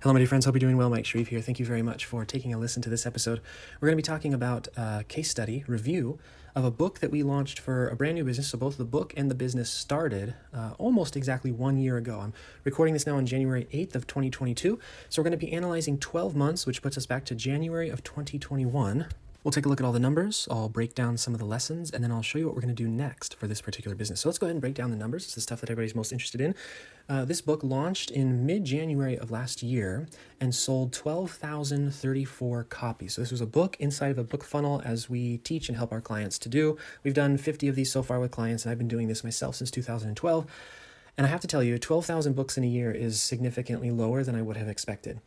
Hello, my dear friends. Hope you're doing well. Mike Sharif here. Thank you very much for taking a listen to this episode. We're going to be talking about a case study review of a book that we launched for a brand new business. So both the book and the business started almost exactly 1 year ago. I'm recording this now on January 8th of 2022. So we're going to be analyzing 12 months, which puts us back to January of 2021. We'll take a look at all the numbers, I'll break down some of the lessons, and then I'll show you what we're going to do next for this particular business. So let's go ahead and break down the numbers. It's the stuff that everybody's most interested in. This book launched in mid-January of last year and sold 12,034 copies. So this was a book inside of a book funnel as we teach and help our clients to do. We've done 50 of these so far with clients, and I've been doing this myself since 2012. And I have to tell you, 12,000 books in a year is significantly lower than I would have expected.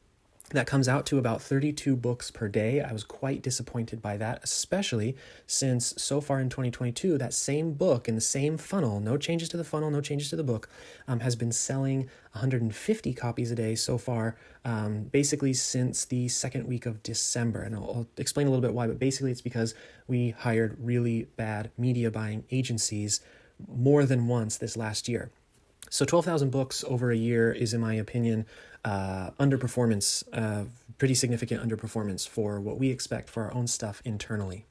That comes out to about 32 books per day. I was quite disappointed by that, especially since so far in 2022, that same book in the same funnel, no changes to the funnel, no changes to the book, has been selling 150 copies a day so far, basically since the second week of December. And I'll explain a little bit why, but basically it's because we hired really bad media buying agencies more than once this last year. So 12,000 books over a year is, in my opinion, underperformance, pretty significant underperformance for what we expect for our own stuff internally.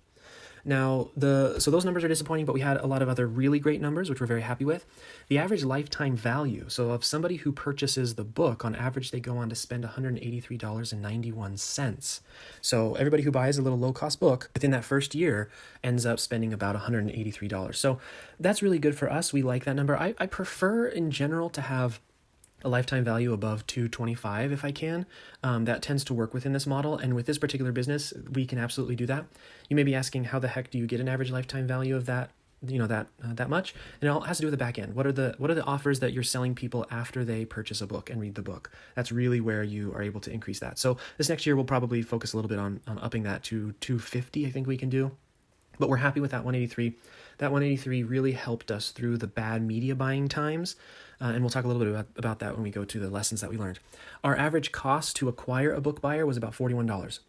Now, so those numbers are disappointing, but we had a lot of other really great numbers, which we're very happy with. The average lifetime value, so of somebody who purchases the book, on average, they go on to spend $183.91. So everybody who buys a little low-cost book within that first year ends up spending about $183. So that's really good for us. We like that number. I prefer, in general, to have a lifetime value above $225 if I can. That tends to work within this model. And with this particular business, we can absolutely do that. You may be asking, how the heck do you get an average lifetime value of that, that much? And it all has to do with the back end. What are the offers that you're selling people after they purchase a book and read the book? That's really where you are able to increase that. So this next year, we'll probably focus a little bit on upping that to $250, I think we can do. But we're happy with that 183. That 183 really helped us through the bad media buying times. And we'll talk a little bit about that when we go to the lessons that we learned. Our average cost to acquire a book buyer was about $41.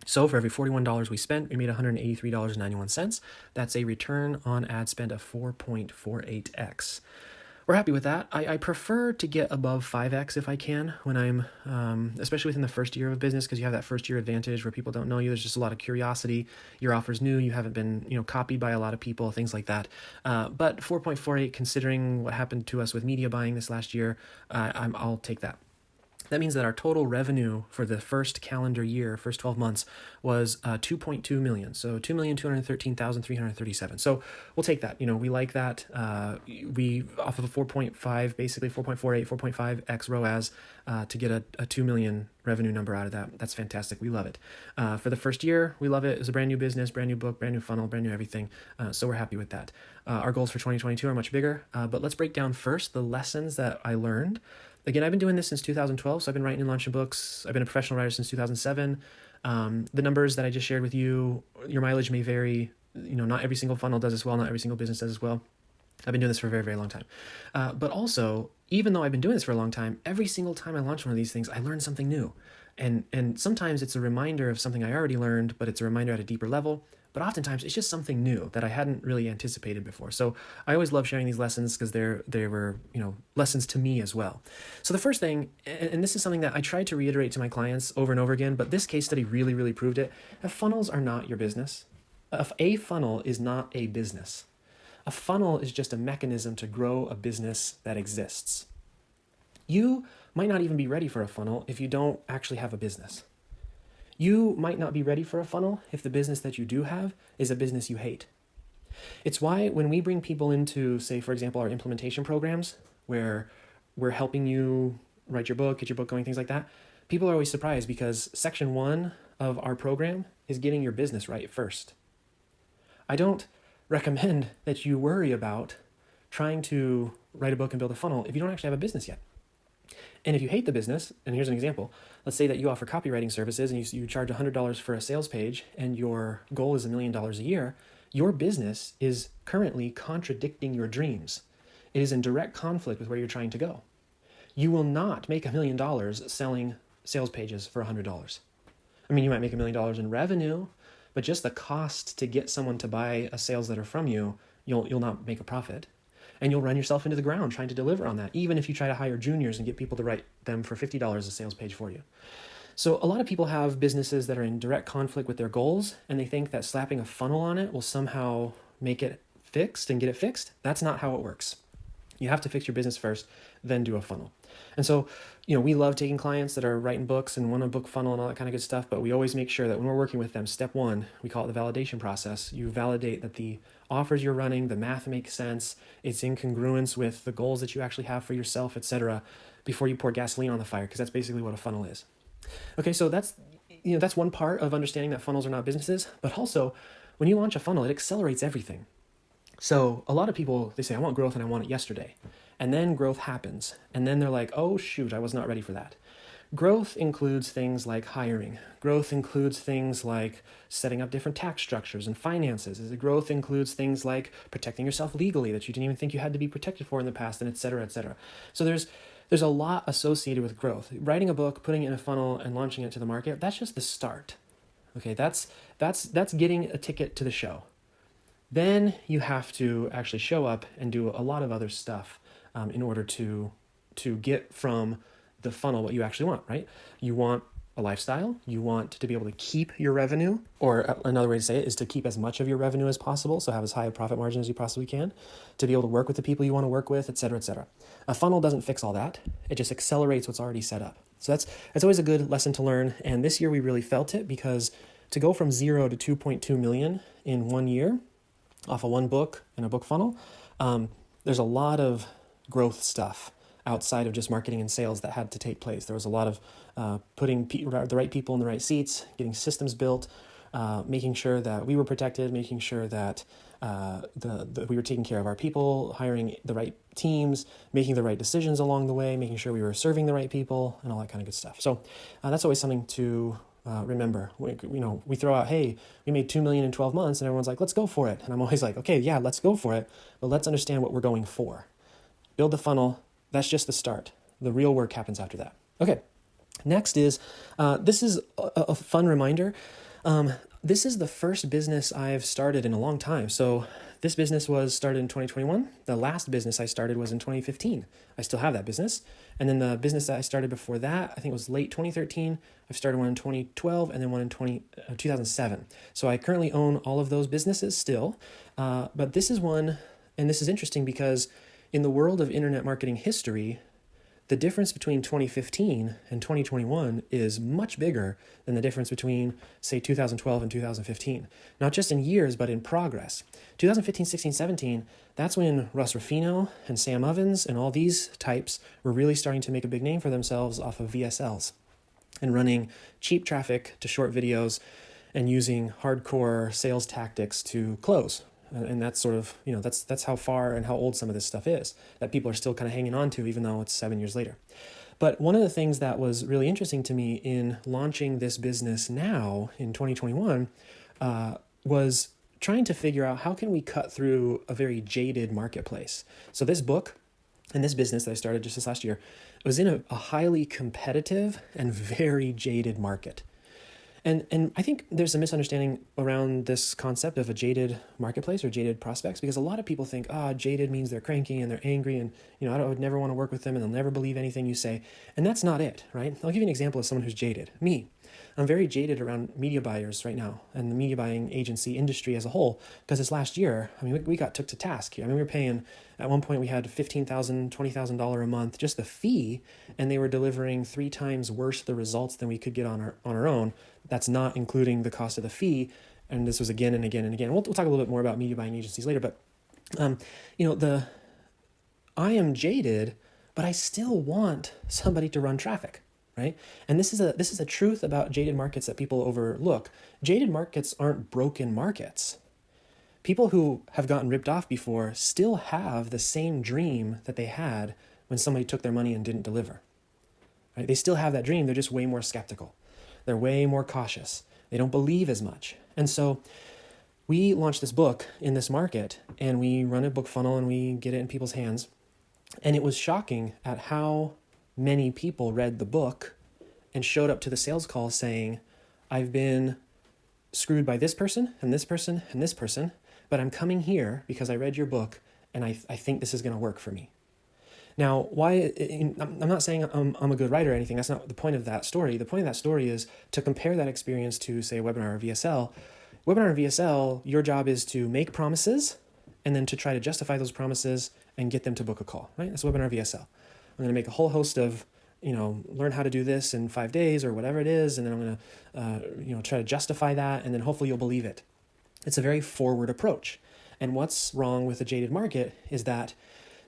So for every $41 we spent, we made $183.91. That's a return on ad spend of 4.48x. We're happy with that. I prefer to get above 5x if I can when I'm, especially within the first year of business, because you have that first year advantage where people don't know you. There's just a lot of curiosity. Your offer's new. You haven't been, copied by a lot of people, things like that. But 4.48, considering what happened to us with media buying this last year, I'll take that. That means that our total revenue for the first calendar year, first 12 months, was 2.2 million. So 2,213,337. So we'll take that. We like that. We off of a 4.5, basically 4.48, 4.5x ROAS to get a 2 million revenue number out of that. That's fantastic. We love it. For the first year, we love it. It's a brand new business, brand new book, brand new funnel, brand new everything. So we're happy with that. Our goals for 2022 are much bigger, but let's break down first the lessons that I learned. Again, I've been doing this since 2012, so I've been writing and launching books. I've been a professional writer since 2007. The numbers that I just shared with you, your mileage may vary. Not every single funnel does as well. Not every single business does as well. I've been doing this for a very, very long time. But also, even though I've been doing this for a long time, every single time I launch one of these things, I learn something new. And sometimes it's a reminder of something I already learned, but it's a reminder at a deeper level. But oftentimes it's just something new that I hadn't really anticipated before. So I always love sharing these lessons because they were, lessons to me as well. So the first thing, and this is something that I tried to reiterate to my clients over and over again, but this case study really, really proved it. Funnels are not your business. A funnel is not a business. A funnel is just a mechanism to grow a business that exists. You might not even be ready for a funnel if you don't actually have a business. You might not be ready for a funnel if the business that you do have is a business you hate. It's why when we bring people into, say, for example, our implementation programs, where we're helping you write your book, get your book going, things like that, people are always surprised because section 1 of our program is getting your business right first. I don't recommend that you worry about trying to write a book and build a funnel if you don't actually have a business yet. And if you hate the business, and here's an example, let's say that you offer copywriting services and you charge $100 for a sales page and your goal is $1 million a year, your business is currently contradicting your dreams. It is in direct conflict with where you're trying to go. You will not make $1 million selling sales pages for $100. I mean, you might make $1 million in revenue, but just the cost to get someone to buy a sales letter from you, you'll not make a profit. and you'll run yourself into the ground trying to deliver on that, even if you try to hire juniors and get people to write them for $50 a sales page for you. So a lot of people have businesses that are in direct conflict with their goals, and they think that slapping a funnel on it will somehow make it fixed and get it fixed. That's not how it works. You have to fix your business first, then do a funnel. And so, we love taking clients that are writing books and want a book funnel and all that kind of good stuff, but we always make sure that when we're working with them, step one, we call it the validation process. You validate that the offers you're running, the math makes sense, it's in congruence with the goals that you actually have for yourself, etc., before you pour gasoline on the fire, because that's basically what a funnel is. Okay, so that's one part of understanding that funnels are not businesses, but also when you launch a funnel, it accelerates everything. So a lot of people, they say, I want growth and I want it yesterday. And then growth happens. And then they're like, oh shoot, I was not ready for that. Growth includes things like hiring. Growth includes things like setting up different tax structures and finances. Growth includes things like protecting yourself legally that you didn't even think you had to be protected for in the past, and et cetera, et cetera. So there's a lot associated with growth. Writing a book, putting it in a funnel, and launching it to the market, that's just the start. Okay, that's getting a ticket to the show. Then you have to actually show up and do a lot of other stuff in order to get from the funnel what you actually want, right? You want a lifestyle. You want to be able to keep your revenue, or another way to say it is to keep as much of your revenue as possible, so have as high a profit margin as you possibly can, to be able to work with the people you want to work with, et cetera, et cetera. A funnel doesn't fix all that. It just accelerates what's already set up. So that's always a good lesson to learn. And this year we really felt it, because to go from 0 to 2.2 million in 1 year off of one book and a book funnel, there's a lot of growth stuff outside of just marketing and sales that had to take place. There was a lot of putting the right people in the right seats, getting systems built, making sure that we were protected, making sure that we were taking care of our people, hiring the right teams, making the right decisions along the way, making sure we were serving the right people, and all that kind of good stuff. So that's always something to remember. We throw out, hey, we made 2 million in 12 months, and everyone's like, let's go for it. And I'm always like, okay, yeah, let's go for it, but let's understand what we're going for. Build the funnel. That's just the start. The real work happens after that. Okay. Next is, this is a fun reminder. This is the first business I've started in a long time. So this business was started in 2021. The last business I started was in 2015. I still have that business. And then the business that I started before that, I think it was late 2013. I've started one in 2012 and then one in 2007. So I currently own all of those businesses still. But this is one, and this is interesting because in the world of internet marketing history, the difference between 2015 and 2021 is much bigger than the difference between, say, 2012 and 2015. Not just in years, but in progress. 2015, 16, 17, that's when Russ Ruffino and Sam Ovens and all these types were really starting to make a big name for themselves off of VSLs and running cheap traffic to short videos and using hardcore sales tactics to close. And that's sort of, that's how far and how old some of this stuff is that people are still kind of hanging on to, even though it's 7 years later. But one of the things that was really interesting to me in launching this business now in 2021 was trying to figure out how can we cut through a very jaded marketplace. So this book and this business that I started just this last year was in a highly competitive and very jaded market. And I think there's a misunderstanding around this concept of a jaded marketplace or jaded prospects, because a lot of people think, jaded means they're cranky and they're angry and, I would never want to work with them and they'll never believe anything you say. And that's not it, right? I'll give you an example of someone who's jaded. Me. I'm very jaded around media buyers right now and the media buying agency industry as a whole, because this last year, we got took to task here. We were paying, at one point we had $15,000, $20,000 a month, just the fee, and they were delivering 3 times worse the results than we could get on our own. That's not including the cost of the fee. And this was again and again and again. We'll talk a little bit more about media buying agencies later, but I am jaded, but I still want somebody to run traffic. Right? And this is a truth about jaded markets that people overlook. Jaded markets aren't broken markets. People who have gotten ripped off before still have the same dream that they had when somebody took their money and didn't deliver. Right? They still have that dream. They're just way more skeptical. They're way more cautious. They don't believe as much. And so we launched this book in this market, and we run a book funnel and we get it in people's hands. And it was shocking at how many people read the book and showed up to the sales call saying, I've been screwed by this person and this person and this person, but I'm coming here because I read your book and I think this is going to work for me. Now, why? I'm not saying I'm a good writer or anything. That's not the point of that story. The point of that story is to compare that experience to, say, a webinar or VSL. Webinar and VSL, your job is to make promises and then to try to justify those promises and get them to book a call, right? That's webinar VSL. I'm going to make a whole host of, learn how to do this in 5 days or whatever it is, and then I'm going to, try to justify that, and then hopefully you'll believe it. It's a very forward approach. And what's wrong with the jaded market is that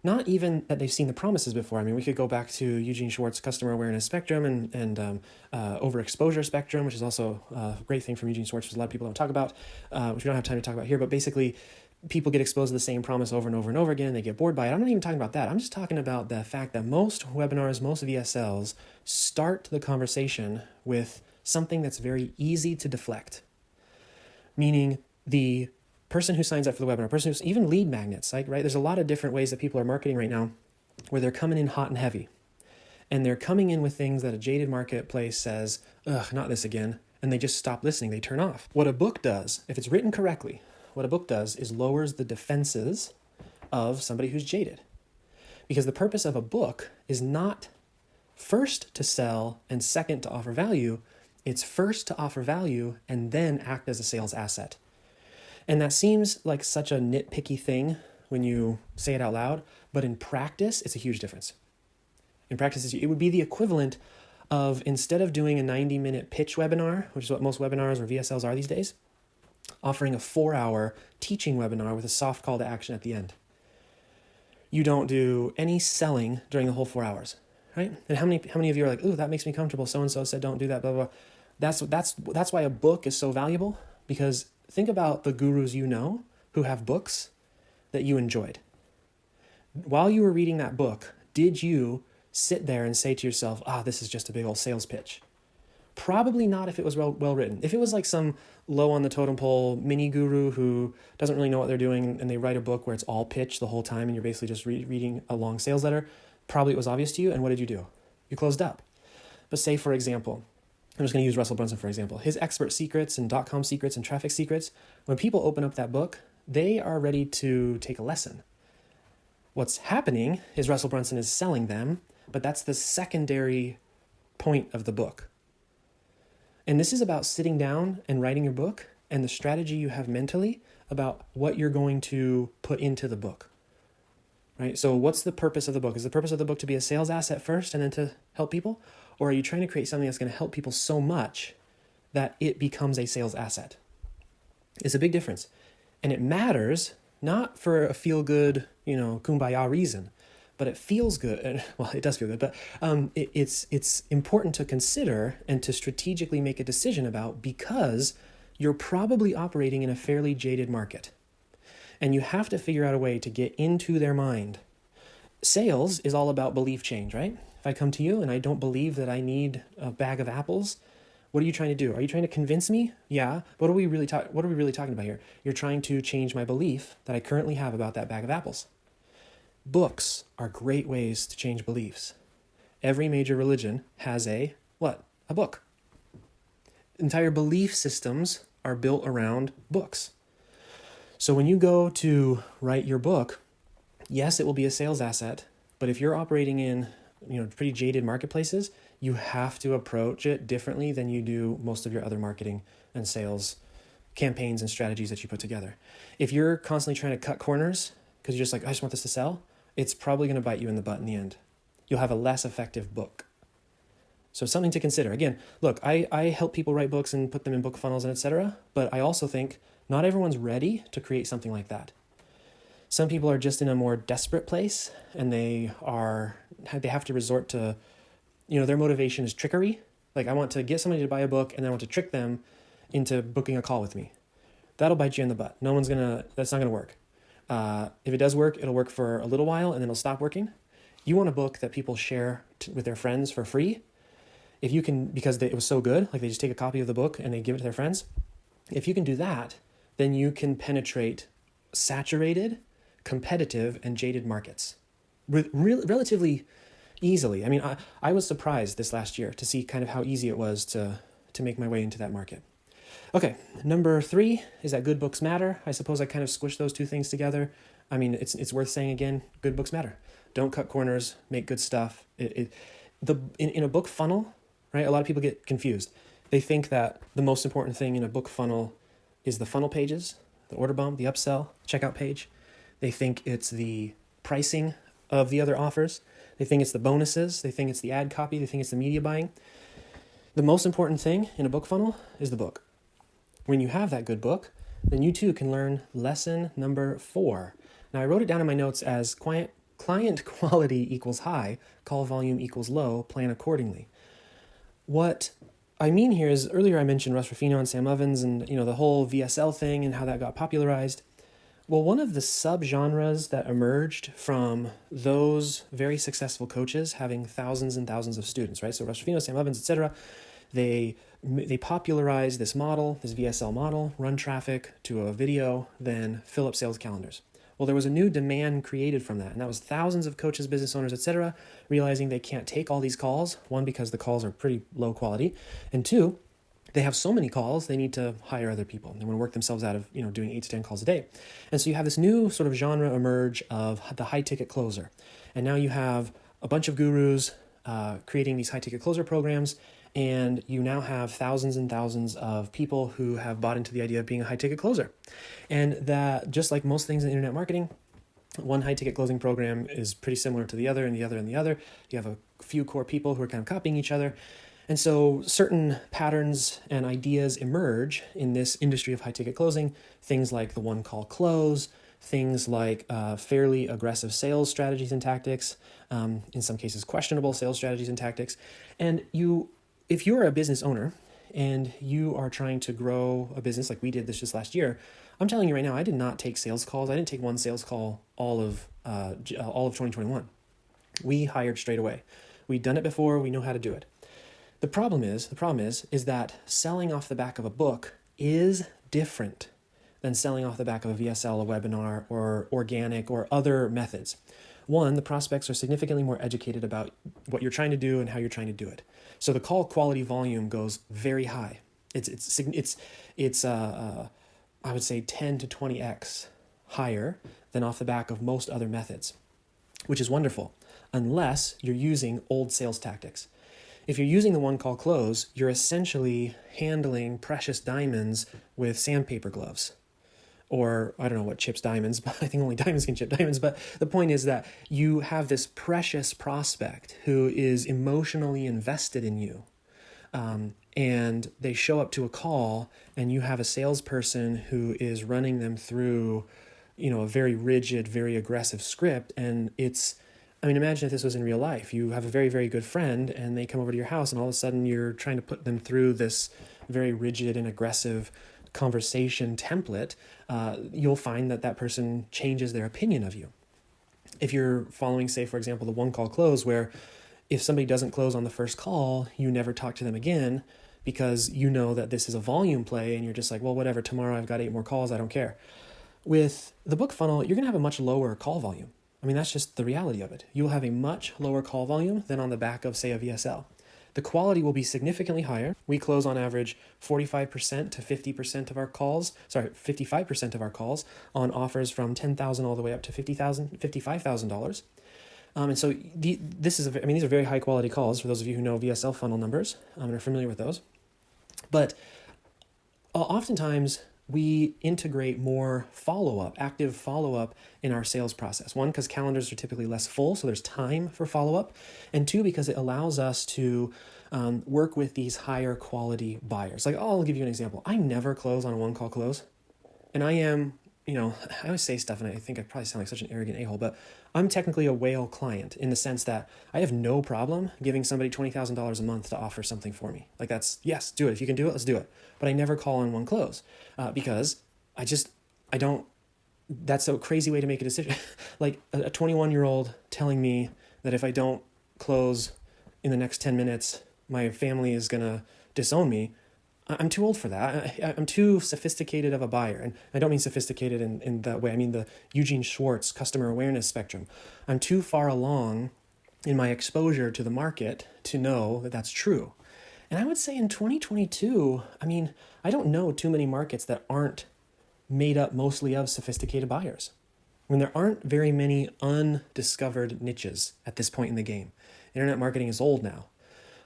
not even that they've seen the promises before. I mean, we could go back to Eugene Schwartz's customer awareness spectrum and overexposure spectrum, which is also a great thing from Eugene Schwartz, which a lot of people don't talk about, which we don't have time to talk about here. But basically, people get exposed to the same promise over and over and over again, and they get bored by it. I'm not even talking about that. I'm just talking about the fact that most webinars, most VSLs start the conversation with something that's very easy to deflect, meaning the person who signs up for the webinar, person who's even lead magnets, right? There's a lot of different ways that people are marketing right now where they're coming in hot and heavy. And they're coming in with things that a jaded marketplace says, ugh, not this again. And they just stop listening. They turn off. What a book does, if it's written correctly, what a book does is lowers the defenses of somebody who's jaded. Because the purpose of a book is not first to sell and second to offer value. It's first to offer value and then act as a sales asset. And that seems like such a nitpicky thing when you say it out loud, but in practice, it's a huge difference. In practice, it would be the equivalent of, instead of doing a 90-minute pitch webinar, which is what most webinars or VSLs are these days, offering a 4-hour teaching webinar with a soft call to action at the end. You don't do any selling during the whole 4 hours, right? And how many of you are like, ooh, that makes me comfortable. So-and-so said don't do that, blah, blah, blah. That's why a book is so valuable, because think about the gurus who have books that you enjoyed. While you were reading that book, did you sit there and say to yourself, this is just a big old sales pitch? Probably not if it was well written. If it was like some low on the totem pole mini guru who doesn't really know what they're doing and they write a book where it's all pitch the whole time and you're basically just reading a long sales letter, probably it was obvious to you. And what did you do? You closed up. But say, for example, I'm just going to use Russell Brunson, for example. His expert secrets and .com secrets and traffic secrets, when people open up that book, they are ready to take a lesson. What's happening is Russell Brunson is selling them, but that's the secondary point of the book. And this is about sitting down and writing your book and the strategy you have mentally about what you're going to put into the book. Right? So what's the purpose of the book? Is the purpose of the book to be a sales asset first and then to help people? Or are you trying to create something that's going to help people so much that it becomes a sales asset? It's a big difference. And it matters not for a feel-good, kumbaya reason, but it feels good. Well, it does feel good, but it's important to consider and to strategically make a decision about, because you're probably operating in a fairly jaded market. And you have to figure out a way to get into their mind. Sales is all about belief change, right? If I come to you and I don't believe that I need a bag of apples, what are you trying to do? Are you trying to convince me? Yeah. What are we really talking about here? You're trying to change my belief that I currently have about that bag of apples. Books are great ways to change beliefs. Every major religion has a book. Entire belief systems are built around books. So when you go to write your book, yes, it will be a sales asset, but if you're operating in pretty jaded marketplaces, you have to approach it differently than you do most of your other marketing and sales campaigns and strategies that you put together. If you're constantly trying to cut corners because you're just like, I just want this to sell, it's probably going to bite you in the butt in the end. You'll have a less effective book. So something to consider. Again, look, I help people write books and put them in book funnels and etc. But I also think not everyone's ready to create something like that. Some people are just in a more desperate place and they have to resort to, their motivation is trickery. Like, I want to get somebody to buy a book and then I want to trick them into booking a call with me. That'll bite you in the butt. That's not going to work. If it does work, it'll work for a little while and then it'll stop working. You want a book that people share with their friends for free. If you can, because it was so good, like they just take a copy of the book and they give it to their friends. If you can do that, then you can penetrate saturated, competitive, and jaded markets relatively easily. I mean, I was surprised this last year to see kind of how easy it was to make my way into that market. Okay, number 3 is that good books matter. I suppose I kind of squished those two things together. I mean, it's worth saying again, good books matter. Don't cut corners, make good stuff. In a book funnel, right? A lot of people get confused. They think that the most important thing in a book funnel is the funnel pages, the order bump, the upsell, checkout page. They think it's the pricing of the other offers. They think it's the bonuses. They think it's the ad copy. They think it's the media buying. The most important thing in a book funnel is the book. When you have that good book, then you too can learn lesson number 4. Now, I wrote it down in my notes as client quality equals high, call volume equals low, plan accordingly. What I mean here is, earlier I mentioned Russ Ruffino and Sam Ovens and the whole VSL thing and how that got popularized. Well, one of the subgenres that emerged from those very successful coaches having thousands and thousands of students, right? So Russ Ruffino, Sam Ovens, etc., they popularized this model, this VSL model, run traffic to a video, then fill up sales calendars. Well, there was a new demand created from that, and that was thousands of coaches, business owners, etc., realizing they can't take all these calls. One, because the calls are pretty low quality, and two, they have so many calls, they need to hire other people. They want to work themselves out of doing 8 to 10 calls a day. And so you have this new sort of genre emerge of the high-ticket closer. And now you have a bunch of gurus creating these high-ticket closer programs, and you now have thousands and thousands of people who have bought into the idea of being a high-ticket closer. And that, just like most things in internet marketing, one high-ticket closing program is pretty similar to the other and the other and the other. You have a few core people who are kind of copying each other. And so certain patterns and ideas emerge in this industry of high-ticket closing, things like the one-call close, things like fairly aggressive sales strategies and tactics, in some cases questionable sales strategies and tactics. And if you're a business owner and you are trying to grow a business like we did this just last year, I'm telling you right now, I did not take sales calls. I didn't take one sales call all of 2021. We hired straight away. We'd done it before. We know how to do it. The problem is that selling off the back of a book is different than selling off the back of a VSL, a webinar, or organic, or other methods. One, the prospects are significantly more educated about what you're trying to do and how you're trying to do it. So the call quality volume goes very high. It's I would say 10 to 20x higher than off the back of most other methods, which is wonderful, unless you're using old sales tactics. If you're using the one-call close, you're essentially handling precious diamonds with sandpaper gloves. Or I don't know what chips diamonds, but I think only diamonds can chip diamonds. But the point is that you have this precious prospect who is emotionally invested in you. And they show up to a call and you have a salesperson who is running them through, a very rigid, very aggressive script. And imagine if this was in real life. You have a very, very good friend and they come over to your house and all of a sudden you're trying to put them through this very rigid and aggressive conversation template. You'll find that person changes their opinion of you. If you're following, say, for example, the one-call close, where if somebody doesn't close on the first call, you never talk to them again because you know that this is a volume play and you're just like, well, whatever, tomorrow I've got 8 more calls, I don't care. With the book funnel, you're going to have a much lower call volume. That's just the reality of it. You'll have a much lower call volume than on the back of, say, a VSL. The quality will be significantly higher. We close on average 45% to 50% of our calls, 55% of our calls on offers from $10,000 all the way up to $55,000. And so these are very high quality calls for those of you who know VSL funnel numbers and are familiar with those. But oftentimes we integrate more follow-up, active follow-up in our sales process. One, because calendars are typically less full, so there's time for follow-up. And two, because it allows us to work with these higher quality buyers. Like, I'll give you an example. I never close on a one-call close. And I am, I always say stuff, and I think I probably sound like such an arrogant a-hole, but I'm technically a whale client in the sense that I have no problem giving somebody $20,000 a month to offer something for me. Like, yes, do it. If you can do it, let's do it. But I never call on one close because I don't, that's a crazy way to make a decision. Like a 21-year-old telling me that if I don't close in the next 10 minutes, my family is going to disown me. I'm too old for that. I'm too sophisticated of a buyer. And I don't mean sophisticated in that way. I mean the Eugene Schwartz customer awareness spectrum. I'm too far along in my exposure to the market to know that that's true. And I would say in 2022, I don't know too many markets that aren't made up mostly of sophisticated buyers. when there aren't very many undiscovered niches at this point in the game. Internet marketing is old now.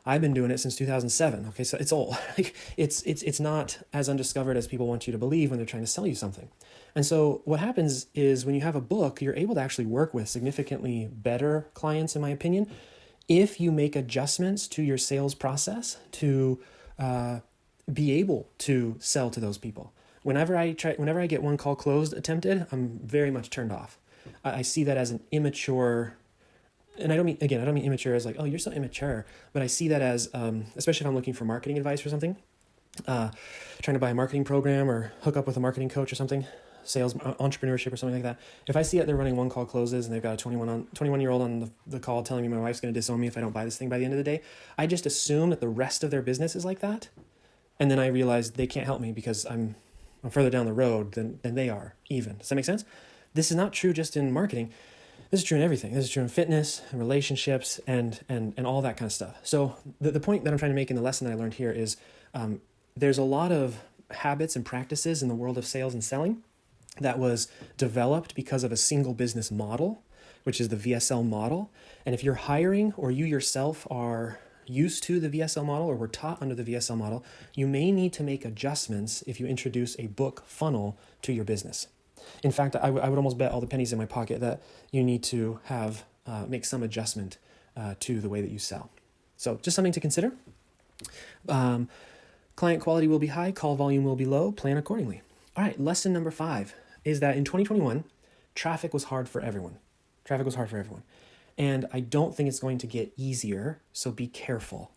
I've been doing it since 2007. Okay, so it's old. Like it's not as undiscovered as people want you to believe when they're trying to sell you something. And so what happens is when you have a book, you're able to actually work with significantly better clients, in my opinion, if you make adjustments to your sales process to be able to sell to those people. Whenever I get one call closed attempted, I'm very much turned off. I see that as an immature, and I don't mean immature as like, oh, you're so immature, but I see that as, especially if I'm looking for marketing advice or something, trying to buy a marketing program or hook up with a marketing coach or something, sales, entrepreneurship or something like that. If I see that they're running one call closes and they've got a 21-year-old on the call telling me my wife's going to disown me if I don't buy this thing by the end of the day, I just assume that the rest of their business is like that. And then I realize they can't help me because I'm further down the road than they are even. Does that make sense? This is not true just in marketing. This is true in everything. This is true in fitness and relationships and all that kind of stuff. So the point that I'm trying to make in the lesson that I learned here is there's a lot of habits and practices in the world of sales and selling that was developed because of a single business model, which is the VSL model. And if you're hiring or you yourself are used to the VSL model or were taught under the VSL model, you may need to make adjustments if you introduce a book funnel to your business. In fact, I would almost bet all the pennies in my pocket that you need to have make some adjustment to the way that you sell. So just something to consider. Client quality will be high, call volume will be low, plan accordingly. All right, lesson number 5 is that in 2021, traffic was hard for everyone. And I don't think it's going to get easier, so be careful.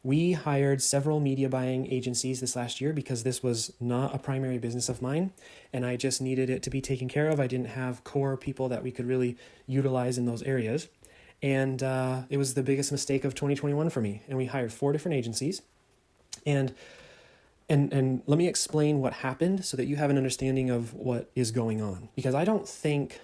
We hired several media buying agencies this last year because this was not a primary business of mine, and I just needed it to be taken care of. I didn't have core people that we could really utilize in those areas. And it was the biggest mistake of 2021 for me. And we hired 4 different agencies. And let me explain what happened so that you have an understanding of what is going on. Because I don't think,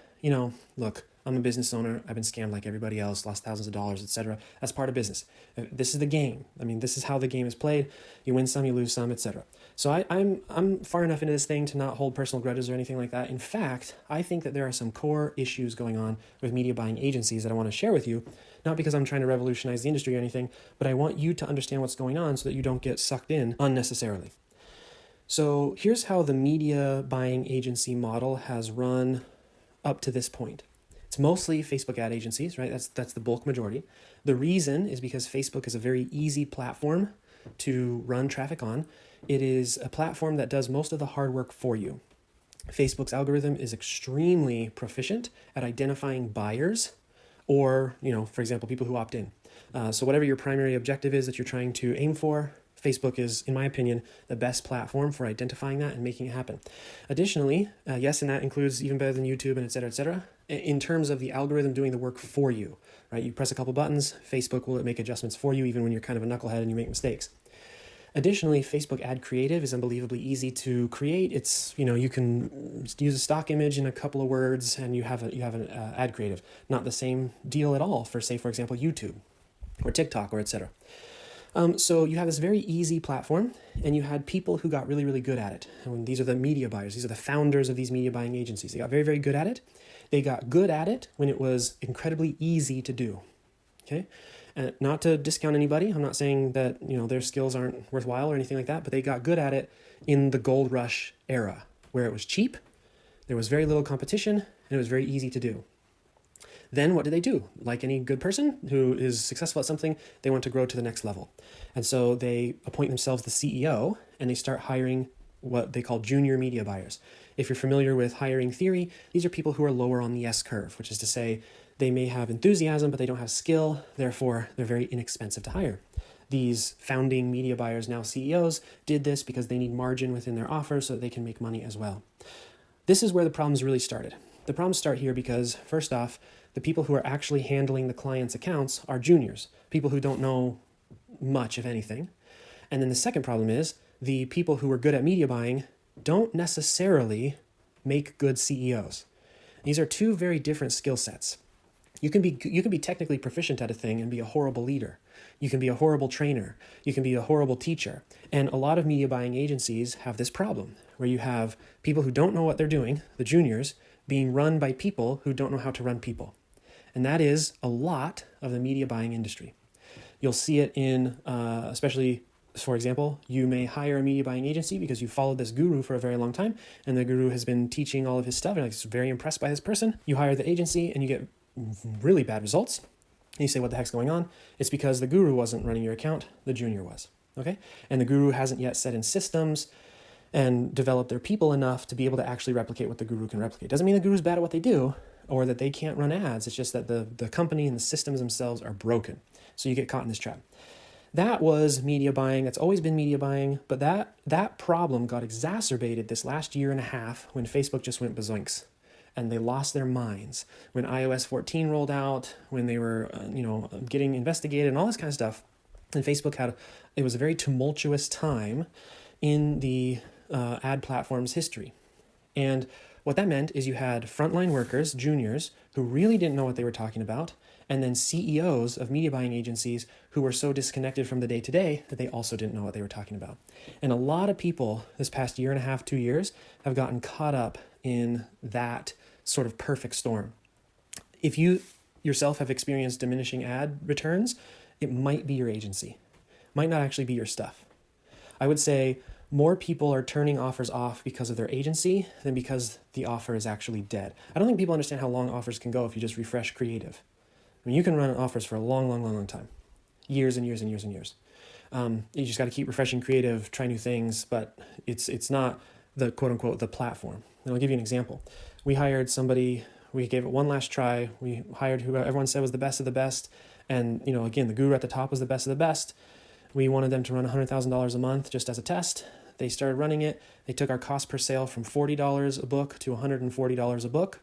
look, I'm a business owner. I've been scammed like everybody else, lost thousands of dollars, etc. That's part of business. This is the game. I mean, this is how the game is played. You win some, you lose some, etc. So I'm far enough into this thing to not hold personal grudges or anything like that. In fact, I think that there are some core issues going on with media buying agencies that I want to share with you, not because I'm trying to revolutionize the industry or anything, but I want you to understand what's going on so that you don't get sucked in unnecessarily. So here's how the media buying agency model has run up to this point. It's mostly Facebook ad agencies, right? That's the bulk majority. The reason is because Facebook is a very easy platform to run traffic on. It is a platform that does most of the hard work for you. Facebook's algorithm is extremely proficient at identifying buyers or, for example, people who opt in. So whatever your primary objective is that you're trying to aim for, Facebook is, in my opinion, the best platform for identifying that and making it happen. Additionally, yes, and that includes even better than YouTube and et cetera, in terms of the algorithm doing the work for you, right? You press a couple buttons, Facebook will make adjustments for you even when you're kind of a knucklehead and you make mistakes. Additionally, Facebook ad creative is unbelievably easy to create. It's, you can use a stock image in a couple of words and you have an ad creative. Not the same deal at all for, say, for example, YouTube or TikTok or et cetera. So you have this very easy platform, and you had people who got really, really good at it. And these are the media buyers. These are the founders of these media buying agencies. They got very, very good at it. They got good at it when it was incredibly easy to do. Okay, and not to discount anybody. I'm not saying that their skills aren't worthwhile or anything like that, but they got good at it in the gold rush era, where it was cheap, there was very little competition, and it was very easy to do. Then what do they do? Like any good person who is successful at something, they want to grow to the next level. And so they appoint themselves the CEO and they start hiring what they call junior media buyers. If you're familiar with hiring theory, these are people who are lower on the S curve, which is to say they may have enthusiasm, but they don't have skill. Therefore, they're very inexpensive to hire. These founding media buyers, now CEOs, did this because they need margin within their offer so that they can make money as well. This is where the problems really started. The problems start here because, first off, the people who are actually handling the client's accounts are juniors, people who don't know much, if anything. And then the second problem is the people who are good at media buying don't necessarily make good CEOs. These are two very different skill sets. You can be technically proficient at a thing and be a horrible leader. You can be a horrible trainer. You can be a horrible teacher. And a lot of media buying agencies have this problem where you have people who don't know what they're doing, the juniors, being run by people who don't know how to run people. And that is a lot of the media buying industry. You'll see it in, especially, for example, you may hire a media buying agency because you followed this guru for a very long time, and the guru has been teaching all of his stuff, and you're very impressed by this person. You hire the agency, and you get really bad results. And you say, what the heck's going on? It's because the guru wasn't running your account, the junior was, okay? And the guru hasn't yet set in systems and developed their people enough to be able to actually replicate what the guru can replicate. Doesn't mean the guru's bad at what they do, or that they can't run ads. It's just that the company and the systems themselves are broken. So you get caught in this trap. That was media buying. That's always been media buying. But that problem got exacerbated this last year and a half when Facebook just went bazoinks. And they lost their minds. When iOS 14 rolled out, when they were getting investigated and all this kind of stuff. And Facebook it was a very tumultuous time in the ad platform's history. And what that meant is you had frontline workers, juniors, who really didn't know what they were talking about, and then CEOs of media buying agencies who were so disconnected from the day-to-day that they also didn't know what they were talking about. And a lot of people this past year and a half, 2 years, have gotten caught up in that sort of perfect storm. If you yourself have experienced diminishing ad returns, it might be your agency. Might not actually be your stuff. I would say more people are turning offers off because of their agency than because the offer is actually dead. I don't think people understand how long offers can go if you just refresh creative. I mean, you can run offers for a long time. Years and years and years and years. You just got to keep refreshing creative, try new things, but it's not the quote-unquote the platform. And I'll give you an example. We hired somebody, we gave it one last try. We hired who everyone said was the best of the best. And, again, the guru at the top was the best of the best. We wanted them to run $100,000 a month just as a test. They started running it. They took our cost per sale from $40 a book to $140 a book.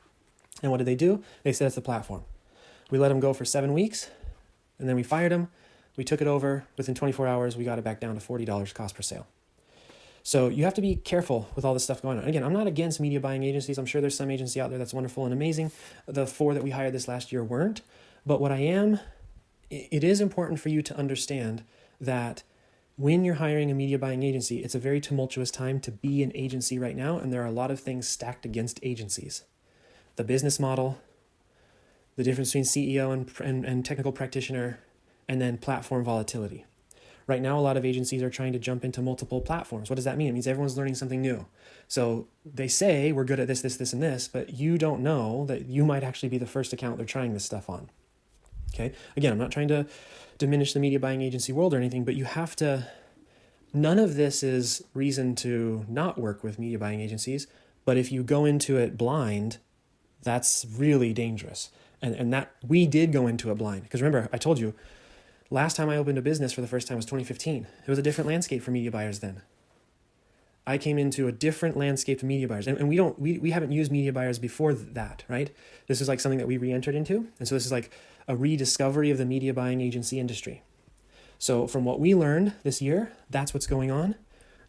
And what did they do? They said it's the platform. We let them go for 7 weeks, and then we fired them. We took it over. Within 24 hours, we got it back down to $40 cost per sale. So you have to be careful with all this stuff going on. Again, I'm not against media buying agencies. I'm sure there's some agency out there that's wonderful and amazing. The 4 that we hired this last year weren't. But what it is important for you to understand that when you're hiring a media buying agency, it's a very tumultuous time to be an agency right now, and there are a lot of things stacked against agencies. The business model, the difference between CEO and technical practitioner, and then platform volatility. Right now, a lot of agencies are trying to jump into multiple platforms. What does that mean? It means everyone's learning something new. So they say, we're good at this, and this, but you don't know that you might actually be the first account they're trying this stuff on. Okay. Again, I'm not trying to diminish the media buying agency world or anything, but you have to, none of this is reason to not work with media buying agencies. But if you go into it blind, that's really dangerous. And that we did go into it blind. Because remember, I told you, last time I opened a business for the first time was 2015. It was a different landscape for media buyers then. I came into a different landscape of media buyers. And we haven't used media buyers before that, right? This is like something that we re-entered into. And so this is like a rediscovery of the media buying agency industry. So from what we learned this year, that's what's going on.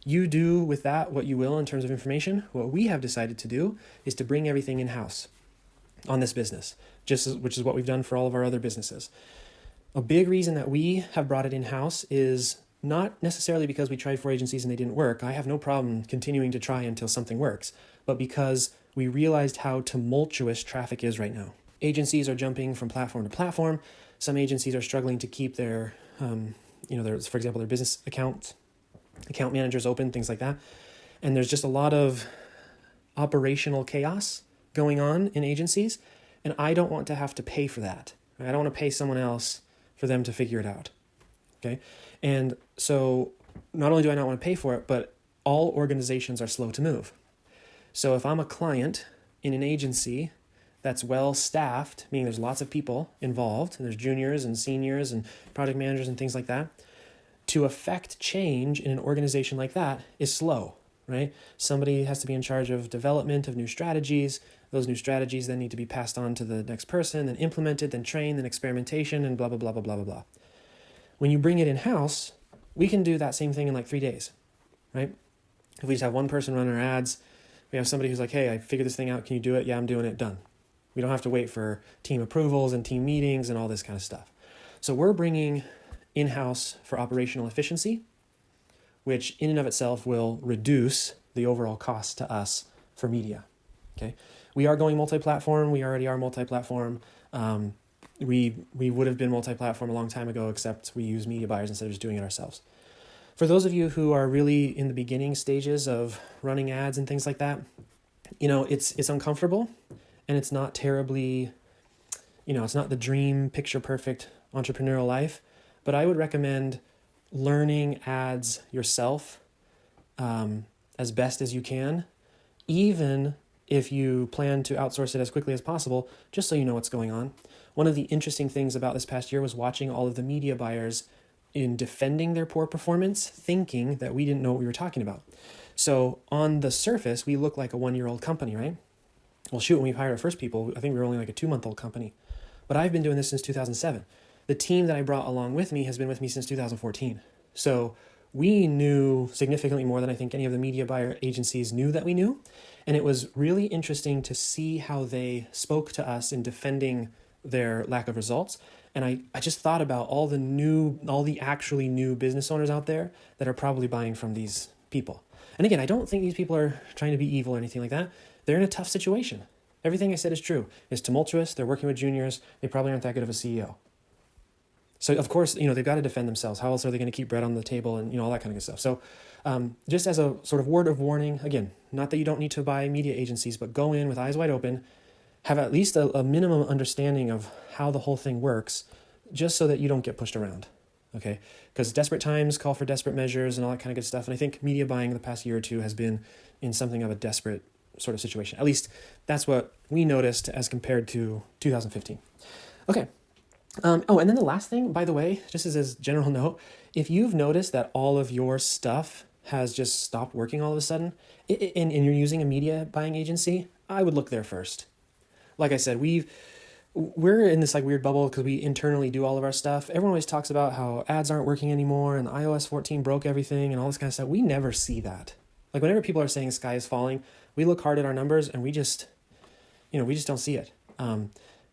You do with that what you will in terms of information. What we have decided to do is to bring everything in-house on this business, which is what we've done for all of our other businesses. A big reason that we have brought it in-house is not necessarily because we tried 4 agencies and they didn't work. I have no problem continuing to try until something works, but because we realized how tumultuous traffic is right now. Agencies are jumping from platform to platform. Some agencies are struggling to keep their, for example, their business account managers open, things like that. And there's just a lot of operational chaos going on in agencies. And I don't want to have to pay for that. I don't want to pay someone else for them to figure it out. Okay. And so not only do I not want to pay for it, but all organizations are slow to move. So if I'm a client in an agency that's well staffed, meaning there's lots of people involved, and there's juniors and seniors and project managers and things like that, to affect change in an organization like that is slow, right? Somebody has to be in charge of development of new strategies. Those new strategies then need to be passed on to the next person, then implemented, then trained, then experimentation, and blah, blah, blah, blah, blah, blah, blah. When you bring it in-house, we can do that same thing in like 3 days, right? If we just have one person run our ads, we have somebody who's like, hey, I figured this thing out. Can you do it? Yeah, I'm doing it. Done. We don't have to wait for team approvals and team meetings and all this kind of stuff. So we're bringing in-house for operational efficiency, which in and of itself will reduce the overall cost to us for media. Okay, we are going multi-platform. We already are multi-platform. We would have been multi-platform a long time ago, except we use media buyers instead of just doing it ourselves. For those of you who are really in the beginning stages of running ads and things like that, it's uncomfortable, and it's not terribly, it's not the dream, picture perfect entrepreneurial life, but I would recommend learning ads yourself as best as you can, even if you plan to outsource it as quickly as possible, just so you know what's going on. One of the interesting things about this past year was watching all of the media buyers in defending their poor performance, thinking that we didn't know what we were talking about. So on the surface, we look like a 1-year-old company, right? Well, shoot, when we hired our first people, I think we were only like a 2-month-old company. But I've been doing this since 2007. The team that I brought along with me has been with me since 2014. So we knew significantly more than I think any of the media buyer agencies knew that we knew. And it was really interesting to see how they spoke to us in defending their lack of results. And I just thought about all the actually new business owners out there that are probably buying from these people. And again, I don't think these people are trying to be evil or anything like that. They're in a tough situation. Everything I said is true. It's tumultuous. They're working with juniors. They probably aren't that good of a CEO. So of course, they've got to defend themselves. How else are they going to keep bread on the table and all that kind of good stuff. So just as a sort of word of warning, again, not that you don't need to buy media agencies, but go in with eyes wide open, have at least a minimum understanding of how the whole thing works, just so that you don't get pushed around. Okay, because desperate times call for desperate measures and all that kind of good stuff. And I think media buying the past year or two has been in something of a desperate sort of situation. At least that's what we noticed as compared to 2015. Okay. And then the last thing, by the way, just as a general note, if you've noticed that all of your stuff has just stopped working all of a sudden, and you're using a media buying agency, I would look there first. Like I said, we're in this like weird bubble because we internally do all of our stuff. Everyone always talks about how ads aren't working anymore and iOS 14 broke everything and all this kind of stuff. We never see that. Like whenever people are saying the sky is falling, we look hard at our numbers and we just don't see it. And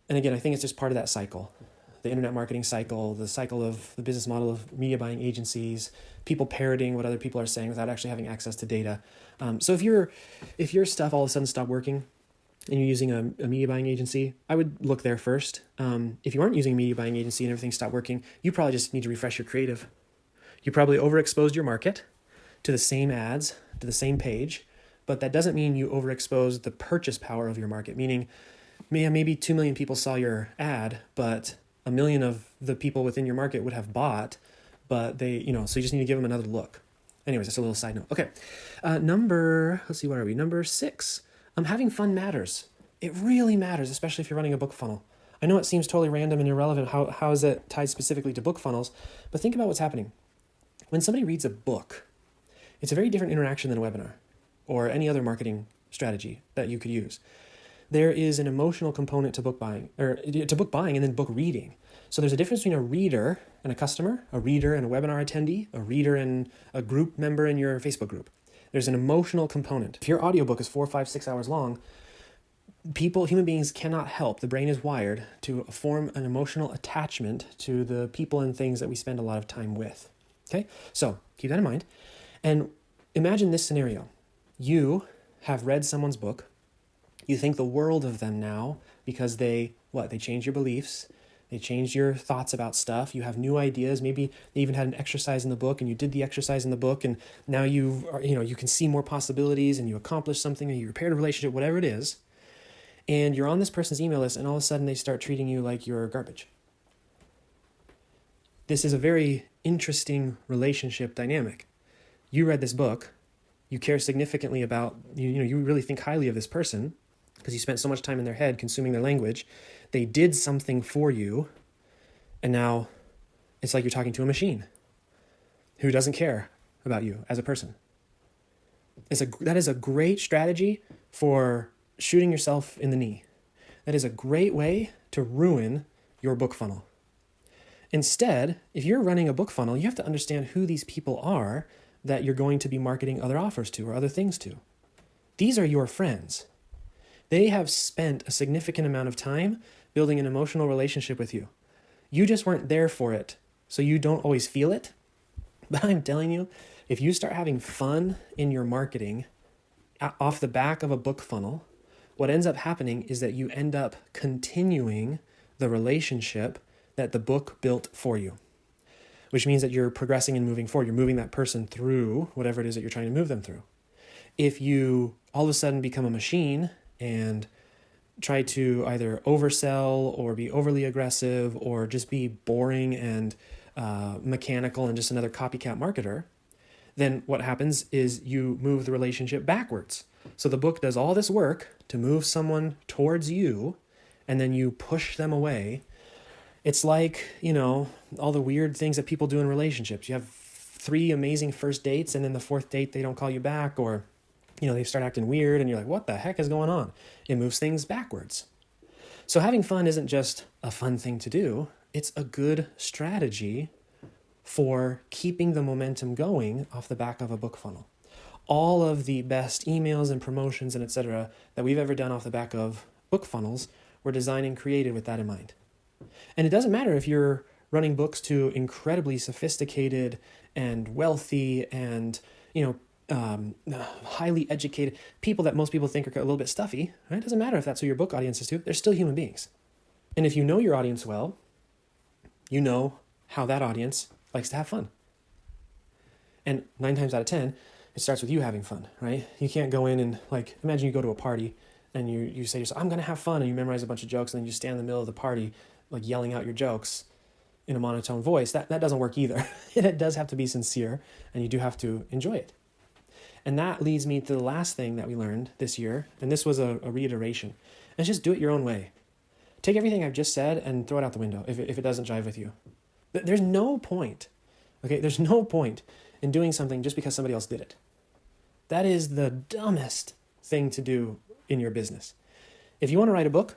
again, I think it's just part of that cycle, the internet marketing cycle, the cycle of the business model of media buying agencies, people parroting what other people are saying without actually having access to data. So if your stuff all of a sudden stopped working, and you're using a media buying agency, I would look there first. If you aren't using a media buying agency and everything stopped working, you probably just need to refresh your creative. You probably overexposed your market to the same ads, to the same page, but that doesn't mean you overexposed the purchase power of your market, meaning maybe 2 million people saw your ad, but 1 million of the people within your market would have bought, but so you just need to give them another look. Anyways, that's a little side note. Okay, let's see, what are we? Number 6. Having fun matters. It really matters, especially if you're running a book funnel. I know it seems totally random and irrelevant. How is it tied specifically to book funnels? But think about what's happening. When somebody reads a book, it's a very different interaction than a webinar or any other marketing strategy that you could use. There is an emotional component to book buying, and then book reading. So there's a difference between a reader and a customer, a reader and a webinar attendee, a reader and a group member in your Facebook group. There's an emotional component. If your audiobook is 4, 5, 6 hours long, human beings cannot help. The brain is wired to form an emotional attachment to the people and things that we spend a lot of time with. Okay? So keep that in mind. And imagine this scenario. You have read someone's book. You think the world of them now because they change your beliefs. They changed your thoughts about stuff. You have new ideas. Maybe they even had an exercise in the book and you did the exercise in the book and now you can see more possibilities and you accomplished something or you repaired a relationship, whatever it is. And you're on this person's email list and all of a sudden they start treating you like you're garbage. This is a very interesting relationship dynamic. You read this book. You care significantly about, you really think highly of this person because you spent so much time in their head consuming their language. They did something for you, and now it's like you're talking to a machine who doesn't care about you as a person. That is a great strategy for shooting yourself in the knee. That is a great way to ruin your book funnel. Instead, if you're running a book funnel, you have to understand who these people are that you're going to be marketing other offers to or other things to. These are your friends. They have spent a significant amount of time building an emotional relationship with you. You just weren't there for it, so you don't always feel it. But I'm telling you, if you start having fun in your marketing, off the back of a book funnel, what ends up happening is that you end up continuing the relationship that the book built for you, which means that you're progressing and moving forward. You're moving that person through whatever it is that you're trying to move them through. If you all of a sudden become a machine and try to either oversell or be overly aggressive or just be boring and mechanical and just another copycat marketer, then what happens is you move the relationship backwards. So the book does all this work to move someone towards you, and then you push them away. It's like, all the weird things that people do in relationships. You have 3 amazing first dates, and then the 4th date, they don't call you back, or, they start acting weird, and you're like, what the heck is going on? It moves things backwards. So having fun isn't just a fun thing to do. It's a good strategy for keeping the momentum going off the back of a book funnel. All of the best emails and promotions and etc. that we've ever done off the back of book funnels were designed and created with that in mind. And it doesn't matter if you're running books to incredibly sophisticated and wealthy and, highly educated people that most people think are a little bit stuffy. Right? It doesn't matter if that's who your book audience is to. They're still human beings. And if you know your audience well, you know how that audience likes to have fun. And 9 times out of 10, it starts with you having fun, right? You can't go in and imagine you go to a party and you say to yourself, I'm going to have fun. And you memorize a bunch of jokes and then you stand in the middle of the party, yelling out your jokes in a monotone voice. That doesn't work either. It does have to be sincere and you do have to enjoy it. And that leads me to the last thing that we learned this year. And this was a reiteration. And it's just do it your own way. Take everything I've just said and throw it out the window if it doesn't jive with you. There's no point, okay? There's no point in doing something just because somebody else did it. That is the dumbest thing to do in your business. If you want to write a book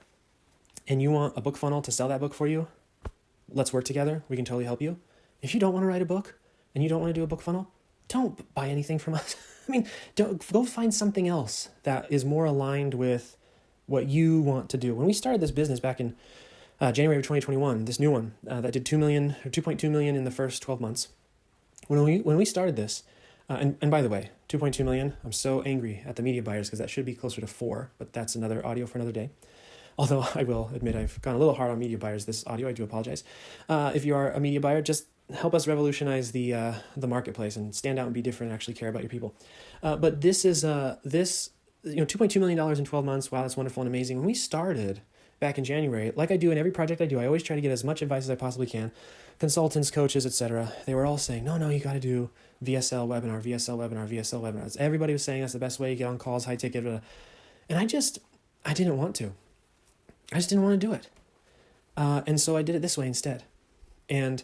and you want a book funnel to sell that book for you, let's work together. We can totally help you. If you don't want to write a book and you don't want to do a book funnel, don't buy anything from us. Go find something else that is more aligned with what you want to do. When we started this business back in January of 2021, this new one that did 2 million or 2.2 million in the first 12 months. When we started this, and by the way, 2.2 million, I'm so angry at the media buyers because that should be closer to 4, but that's another audio for another day. Although I will admit I've gone a little hard on media buyers this audio, I do apologize. If you are a media buyer, just help us revolutionize the marketplace and stand out and be different and actually care about your people. But this is $2.2 million in 12 months. Wow, that's wonderful and amazing. When we started back in January, like I do in every project I do, I always try to get as much advice as I possibly can. Consultants, coaches, etc. They were all saying, no, you got to do VSL webinar, VSL webinar, VSL webinar. Everybody was saying that's the best way to get on calls, high ticket. And I didn't want to. I just didn't want to do it. And so I did it this way instead. And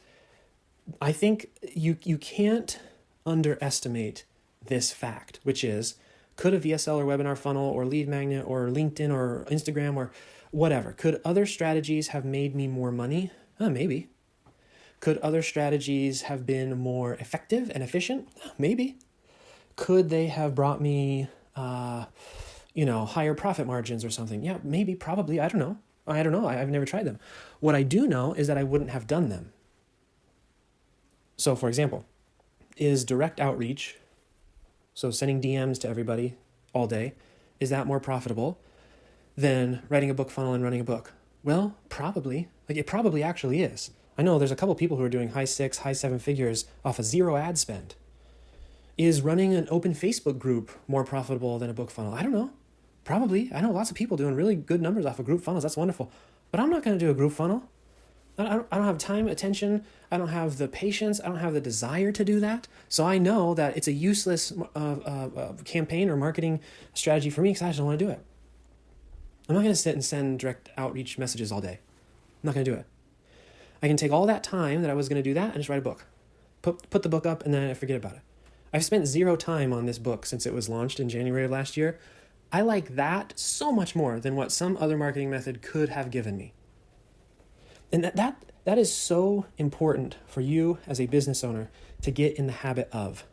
I think you can't underestimate this fact, which is, could a VSL or webinar funnel or lead magnet or LinkedIn or Instagram or whatever, could other strategies have made me more money? Maybe. Could other strategies have been more effective and efficient? Maybe. Could they have brought me, higher profit margins or something? Yeah, maybe, probably. I don't know. I've never tried them. What I do know is that I wouldn't have done them. So, for example, is direct outreach, so sending DMs to everybody all day, is that more profitable than writing a book funnel and running a book? Well, probably. It probably actually is. I know there's a couple people who are doing high 6, high 7 figures off of 0 ad spend. Is running an open Facebook group more profitable than a book funnel? I don't know. Probably. I know lots of people doing really good numbers off of group funnels. That's wonderful. But I'm not going to do a group funnel. I don't have time, attention. I don't have the patience. I don't have the desire to do that. So I know that it's a useless campaign or marketing strategy for me because I just don't want to do it. I'm not going to sit and send direct outreach messages all day. I'm not going to do it. I can take all that time that I was going to do that and just write a book. Put the book up and then I forget about it. I've spent 0 time on this book since it was launched in January of last year. I like that so much more than what some other marketing method could have given me. And that is so important for you as a business owner to get in the habit of.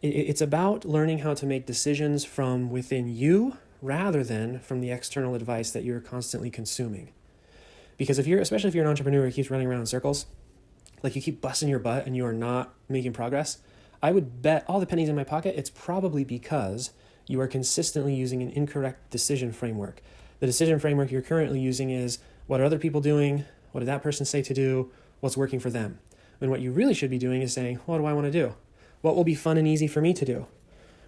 It's about learning how to make decisions from within you rather than from the external advice that you're constantly consuming. Because especially if you're an entrepreneur who keeps running around in circles, like you keep busting your butt and you are not making progress, I would bet all the pennies in my pocket, it's probably because you are consistently using an incorrect decision framework. The decision framework you're currently using is, what are other people doing? What did that person say to do? What's working for them? And what you really should be doing is saying, what do I want to do? What will be fun and easy for me to do?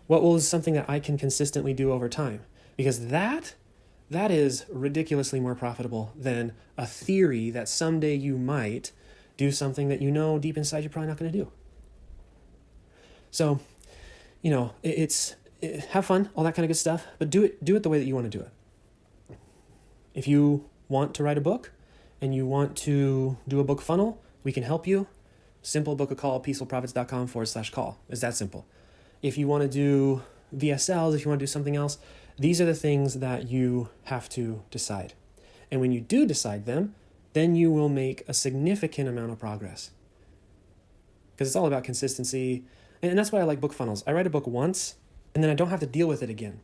What is something that I can consistently do over time? Because that is ridiculously more profitable than a theory that someday you might do something that you know deep inside you're probably not going to do. So, have fun, all that kind of good stuff, but do it the way that you want to do it. If you want to write a book and you want to do a book funnel, we can help you. Simple, book a call, peacefulprofits.com/call. It's that simple. If you want to do VSLs, if you want to do something else, these are the things that you have to decide. And when you do decide them, then you will make a significant amount of progress. Because it's all about consistency. And that's why I like book funnels. I write a book once, and then I don't have to deal with it again.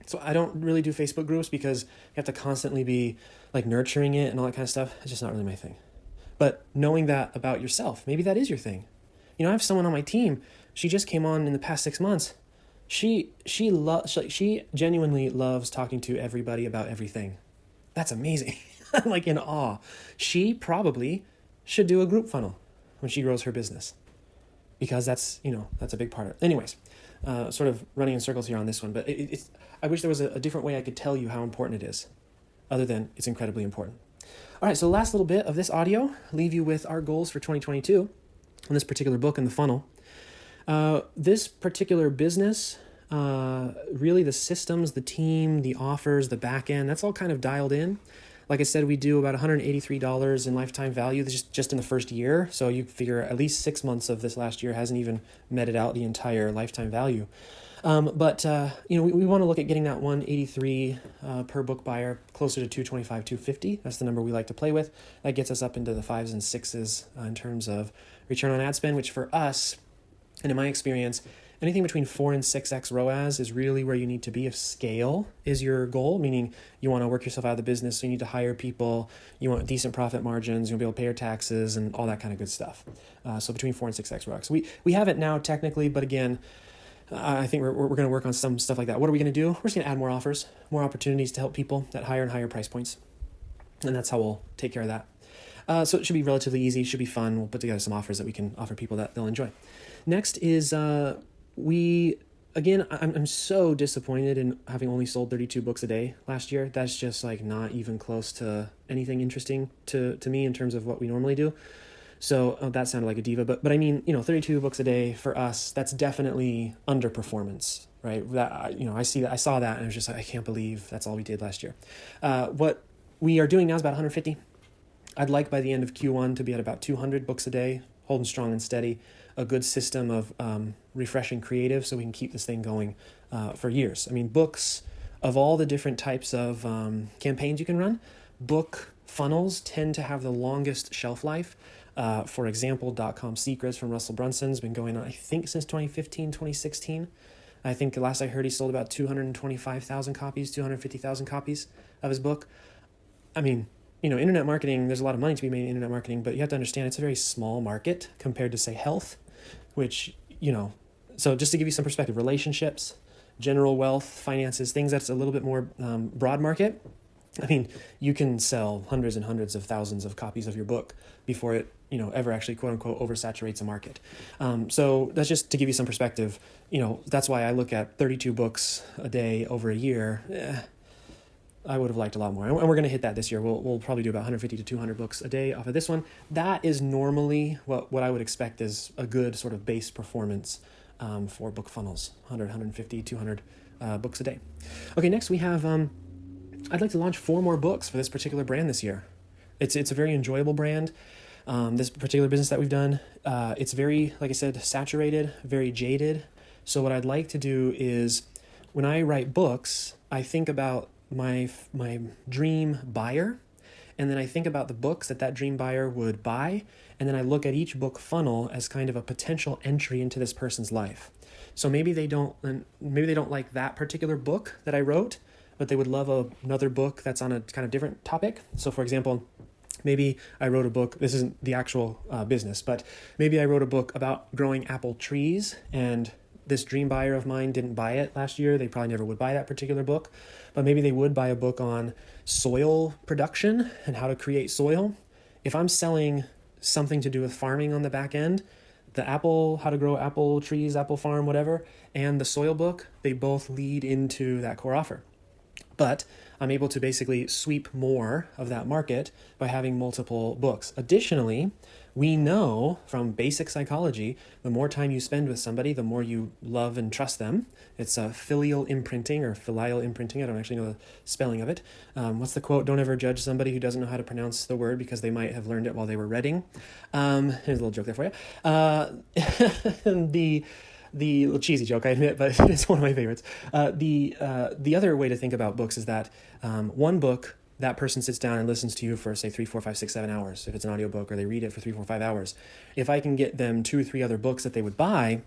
So I don't really do Facebook groups because you have to constantly be like nurturing it and all that kind of stuff. It's just not really my thing. But knowing that about yourself, maybe that is your thing. I have someone on my team. She just came on in the past 6 months. She genuinely loves talking to everybody about everything. That's amazing. I'm like in awe. She probably should do a group funnel when she grows her business, because that's a big part of it. Anyways, sort of running in circles here on this one, but I wish there was a different way I could tell you how important it is, other than it's incredibly important. All right, so the last little bit of this audio, leave you with our goals for 2022 on this particular book and the funnel. This particular business, really the systems, the team, the offers, the back end, that's all kind of dialed in. Like I said, we do about $183 in lifetime value just in the first year. So you figure at least 6 months of this last year hasn't even meted out the entire lifetime value. But we want to look at getting that 183 per book buyer closer to 225, 250. That's the number we like to play with. That gets us up into the 5s and 6s in terms of return on ad spend, which for us, and in my experience, anything between 4 and 6x ROAS is really where you need to be if scale is your goal, meaning you want to work yourself out of the business, so you need to hire people, you want decent profit margins, you want to be able to pay your taxes and all that kind of good stuff. So between 4 and 6x ROAS. We have it now technically, but again, I think we're going to work on some stuff like that. What are we going to do? We're just going to add more offers, more opportunities to help people at higher and higher price points. And that's how we'll take care of that. So it should be relatively easy. It should be fun. We'll put together some offers that we can offer people that they'll enjoy. Next is I'm so disappointed in having only sold 32 books a day last year. That's just like not even close to anything interesting to me in terms of what we normally do. So that sounded like a diva, but I mean, 32 books a day for us, that's definitely underperformance, right? That, I saw that and I was just like, I can't believe that's all we did last year. What we are doing now is about 150. I'd like by the end of Q1 to be at about 200 books a day, holding strong and steady, a good system of refreshing creative so we can keep this thing going for years. I mean, books of all the different types of campaigns you can run, book funnels tend to have the longest shelf life. For example, .com Secrets from Russell Brunson's been going on, I think, since 2015, 2016. I think the last I heard he sold about 225,000 copies, 250,000 copies of his book. I mean, internet marketing, there's a lot of money to be made in internet marketing, but you have to understand it's a very small market compared to, say, health, which, so just to give you some perspective, relationships, general wealth, finances, things that's a little bit more broad market. I mean, you can sell hundreds and hundreds of thousands of copies of your book before it, ever actually, quote unquote, oversaturates a market. So that's just to give you some perspective. That's why I look at 32 books a day over a year. I would have liked a lot more. And we're going to hit that this year. We'll probably do about 150 to 200 books a day off of this one. That is normally what I would expect is a good sort of base performance for book funnels, 100, 150, 200 books a day. Okay, next we have, I'd like to launch 4 more books for this particular brand this year. It's a very enjoyable brand. This particular business that we've done, it's very, like I said, saturated, very jaded. So what I'd like to do is when I write books, I think about my dream buyer, and then I think about the books that dream buyer would buy, and then I look at each book funnel as kind of a potential entry into this person's life. So maybe they don't like that particular book that I wrote, but they would love another book that's on a kind of different topic. So for example, maybe I wrote a book, this isn't the actual business, but maybe I wrote a book about growing apple trees, and this dream buyer of mine didn't buy it last year. They probably never would buy that particular book, but maybe they would buy a book on soil production and how to create soil. If I'm selling something to do with farming on the back end, the apple, how to grow apple trees, apple farm, whatever, and the soil book, they both lead into that core offer. But I'm able to basically sweep more of that market by having multiple books. Additionally, we know from basic psychology, the more time you spend with somebody, the more you love and trust them. It's a filial imprinting or filial imprinting. I don't actually know the spelling of it. What's the quote? Don't ever judge somebody who doesn't know how to pronounce the word because they might have learned it while they were reading. Here's a little joke there for you. The little cheesy joke, I admit, but it's one of my favorites. The other way to think about books is that one book, that person sits down and listens to you for, say, 3, 4, 5, 6, 7 hours. If it's an audiobook, or they read it for 3, 4, 5 hours. If I can get them 2 or 3 other books that they would buy,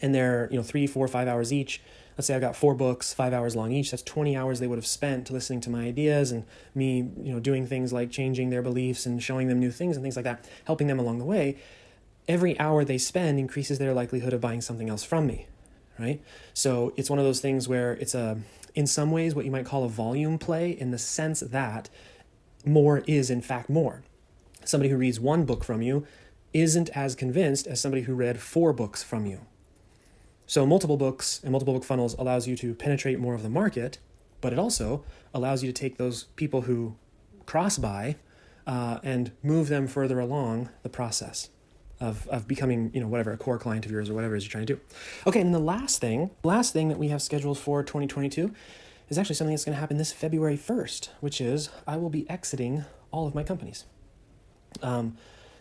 and they're 3, 4, 5 hours each. Let's say I've got 4 books, 5 hours long each. That's 20 hours they would have spent listening to my ideas and me, doing things like changing their beliefs and showing them new things and things like that, helping them along the way. Every hour they spend increases their likelihood of buying something else from me, right? So it's one of those things where it's in some ways, what you might call a volume play, in the sense that more is in fact more. Somebody who reads 1 book from you isn't as convinced as somebody who read 4 books from you. So multiple books and multiple book funnels allows you to penetrate more of the market, but it also allows you to take those people who cross-buy and move them further along the process of becoming, whatever, a core client of yours or whatever it is you're trying to do. Okay, and the last thing that we have scheduled for 2022 is actually something that's going to happen this February 1st, which is I will be exiting all of my companies.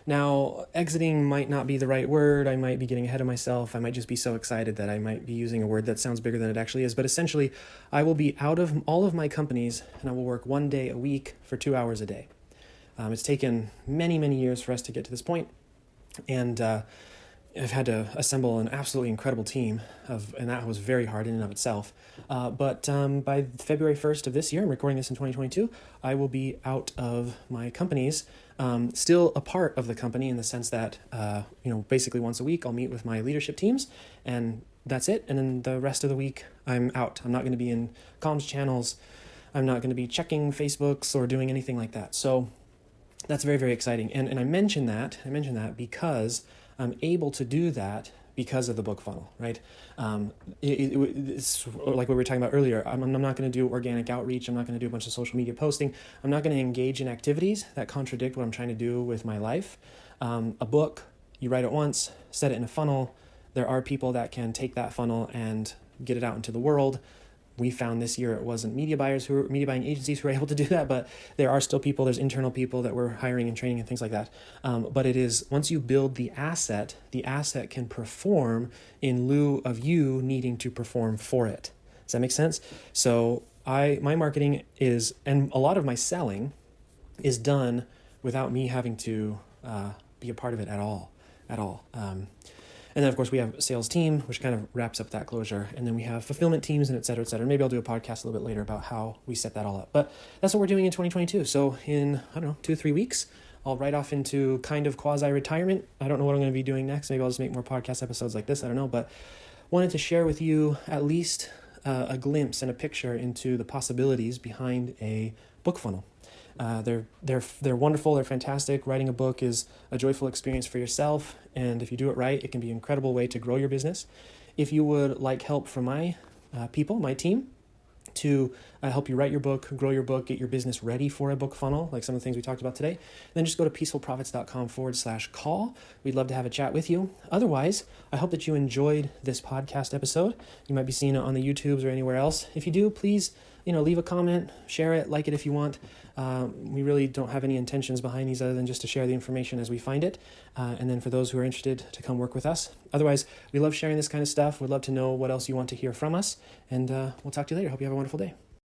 Now, exiting might not be the right word. I might be getting ahead of myself. I might just be so excited that I might be using a word that sounds bigger than it actually is. But essentially, I will be out of all of my companies, and I will work 1 day a week for 2 hours a day. It's taken many, many years for us to get to this point. And I've had to assemble an absolutely incredible team and that was very hard in and of itself. But by February 1st of this year, I'm recording this in 2022, I will be out of my companies, still a part of the company in the sense that, basically once a week I'll meet with my leadership teams and that's it. And then the rest of the week I'm out. I'm not going to be in comms channels. I'm not going to be checking Facebooks or doing anything like that. So that's very, very exciting. And I mention that because I'm able to do that because of the book funnel, right? It's like what we were talking about earlier. I'm not going to do organic outreach. I'm not going to do a bunch of social media posting. I'm not going to engage in activities that contradict what I'm trying to do with my life. A book, you write it once, set it in a funnel. There are people that can take that funnel and get it out into the world. We found this year it wasn't media buying agencies who were able to do that, but there are still people, there's internal people that we're hiring and training and things like that. But it is, once you build the asset can perform in lieu of you needing to perform for it. Does that make sense? So my marketing is, and a lot of my selling is done without me having to be a part of it at all. And then, of course, we have a sales team, which kind of wraps up that closure. And then we have fulfillment teams and et cetera, et cetera. Maybe I'll do a podcast a little bit later about how we set that all up. But that's what we're doing in 2022. So in, 2 or 3 weeks, I'll ride off into kind of quasi-retirement. I don't know what I'm going to be doing next. Maybe I'll just make more podcast episodes like this. I don't know. But wanted to share with you at least a glimpse and a picture into the possibilities behind a book funnel. They're wonderful. They're fantastic. Writing a book is a joyful experience for yourself. And if you do it right, it can be an incredible way to grow your business. If you would like help from my my team, to help you write your book, grow your book, get your business ready for a book funnel, like some of the things we talked about today, then just go to peacefulprofits.com/call. We'd love to have a chat with you. Otherwise, I hope that you enjoyed this podcast episode. You might be seeing it on the YouTubes or anywhere else. If you do, please, leave a comment, share it, like it if you want. We really don't have any intentions behind these other than just to share the information as we find it. And then for those who are interested to come work with us. Otherwise, we love sharing this kind of stuff. We'd love to know what else you want to hear from us. And we'll talk to you later. Hope you have a wonderful day.